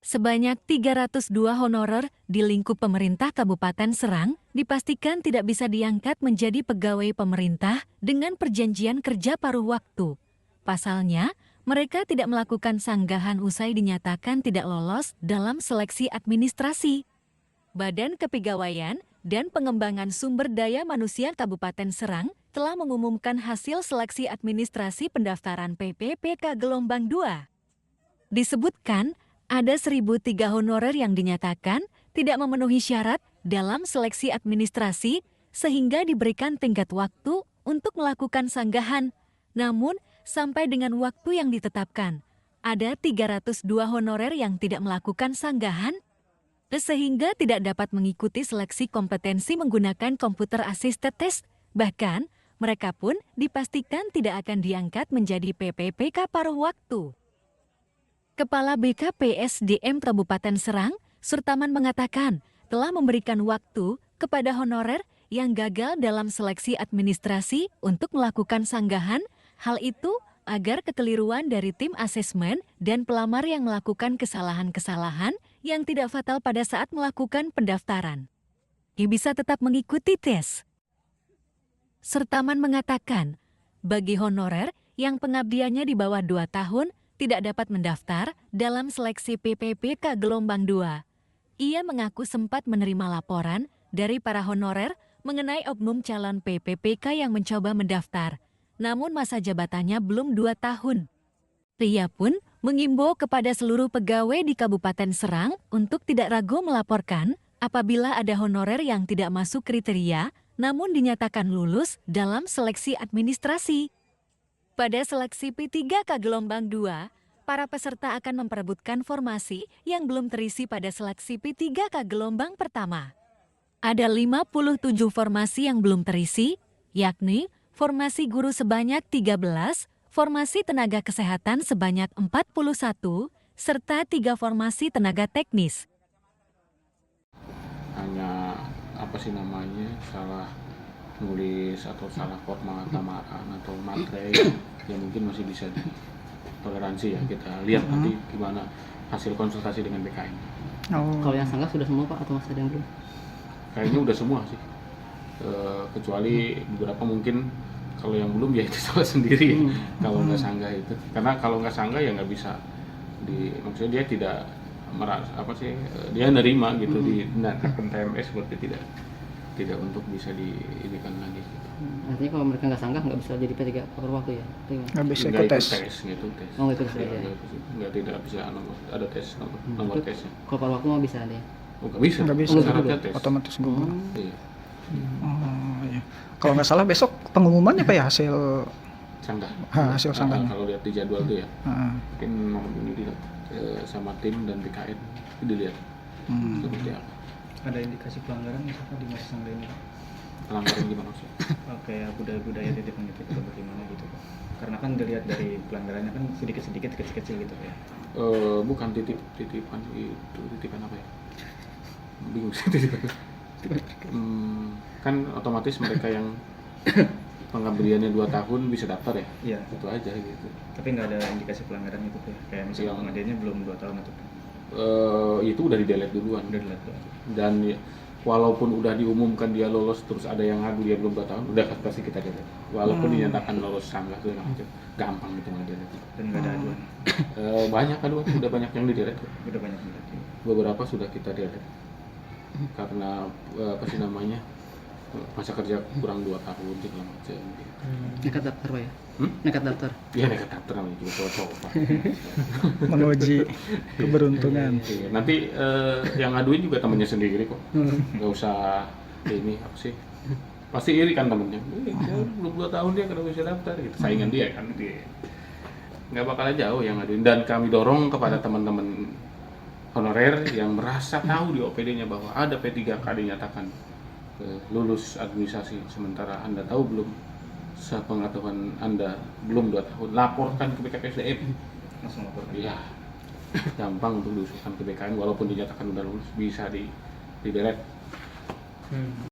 Sebanyak 302 honorer di lingkup pemerintah Kabupaten Serang dipastikan tidak bisa diangkat menjadi pegawai pemerintah dengan perjanjian kerja paruh waktu. Pasalnya, mereka tidak melakukan sanggahan usai dinyatakan tidak lolos dalam seleksi administrasi. Badan Kepegawaian dan Pengembangan Sumber Daya Manusia Kabupaten Serang telah mengumumkan hasil seleksi administrasi pendaftaran PPPK Gelombang 2. Disebutkan, ada 1.003 honorer yang dinyatakan tidak memenuhi syarat dalam seleksi administrasi sehingga diberikan tenggat waktu untuk melakukan sanggahan. Namun, sampai dengan waktu yang ditetapkan, ada 302 honorer yang tidak melakukan sanggahan sehingga tidak dapat mengikuti seleksi kompetensi menggunakan komputer assisted test. Bahkan, mereka pun dipastikan tidak akan diangkat menjadi PPPK paruh waktu. Kepala BKPSDM Kabupaten Serang, Surtaman mengatakan telah memberikan waktu kepada honorer yang gagal dalam seleksi administrasi untuk melakukan sanggahan, hal itu agar kekeliruan dari tim asesmen dan pelamar yang melakukan kesalahan-kesalahan yang tidak fatal pada saat melakukan pendaftaran bisa tetap mengikuti tes. Surtaman mengatakan, bagi honorer yang pengabdiannya di bawah 2 tahun, tidak dapat mendaftar dalam seleksi PPPK Gelombang 2. Ia mengaku sempat menerima laporan dari para honorer mengenai oknum calon PPPK yang mencoba mendaftar, namun masa jabatannya belum 2 tahun. Ia pun mengimbau kepada seluruh pegawai di Kabupaten Serang untuk tidak ragu melaporkan apabila ada honorer yang tidak masuk kriteria, namun dinyatakan lulus dalam seleksi administrasi. Pada seleksi P3K Gelombang 2, para peserta akan memperebutkan formasi yang belum terisi pada seleksi P3K Gelombang pertama. Ada 57 formasi yang belum terisi, yakni formasi guru sebanyak 13, formasi tenaga kesehatan sebanyak 41, serta 3 formasi tenaga teknis. Hanya salah nulis atau salah format tambahan atau materi yang mungkin masih bisa ditoleransi ya. Kita lihat nanti gimana hasil konsultasi dengan BKN. Kalau yang sanggah sudah semua Pak atau masih ada yang belum? Kayaknya udah semua sih, kecuali beberapa mungkin kalau yang belum ya itu salah sendiri. Kalau nggak sanggah itu, karena kalau nggak sanggah ya nggak bisa maksudnya dia tidak merasa dia nerima gitu di TMS seperti tidak untuk bisa diinikan lagi gitu. Artinya kalau mereka nggak sanggah nggak bisa jadi P3 paruh waktu ya? Nggak bisa ikut tes. Oh, nggak ikut tes ya? Nggak, tidak bisa ada tes nomor tesnya. Kalau paruh waktu mau bisa ada ya? Oh, nggak bisa. Nggak bisa. Syaratnya tes. Otomatis gugur. Iya. Iya. Kalau nggak salah besok pengumumannya Pak ya hasil sanggah. Hasil sanggahnya. Kalau lihat di jadwal tuh ya. Mungkin ini dilihat sama tim dan BKN dilihat seperti apa. Ada indikasi pelanggaran misalkan di masa sanggah ini? Pelanggaran gimana sih? Kayak budaya-budaya titip menitip atau bagaimana gitu Pak? Karena kan dilihat dari pelanggarannya kan sedikit-sedikit kecil-kecil gitu ya. Bukan titipan itu, titipan apa ya? Bingung sih titipan. Kan otomatis mereka yang pengabdiannya 2 tahun bisa daftar ya? Iya. Itu aja gitu. Tapi nggak ada indikasi pelanggaran itu Pak? Kayak misalnya pengabdiannya belum 2 tahun atau itu udah di-delete duluan. udah dilihat Pak? Dan walaupun udah diumumkan dia lolos terus ada yang ngadu dia belum 2 tahun, udah pasti kita delete. Walaupun dinyatakan lolos sanggah tuh gampang gitu nge-delete. Dan nggak ada aduan? Banyak aduan, udah banyak yang di-delete. Udah banyak berarti? Beberapa sudah kita delete karena masa kerja kurang 2 tahun segala macam gitu. Nekat daftar Pak ya? Nekat daftar? Iya, nekat daftar namanya juga cowok-cowok. Menguji keberuntungan. Iya, nanti yang ngaduin juga temennya sendiri kok. Nggak usah ini apa sih? Pasti iri kan temennya. Dia belum 2 tahun dia kenapa bisa daftar gitu. Saingan dia kan dia. Nggak bakal jauh yang ngaduin. Dan kami dorong kepada teman-teman honorer yang merasa tahu di OPD-nya bahwa ada P3K dinyatakan lulus administrasi, sementara Anda tahu belum, sepengetahuan Anda belum 2 tahun, laporkan ke BKPSDM. Langsung laporkan? Iya, gampang untuk diusulkan ke BKN walaupun dinyatakan udah lulus, bisa di delete.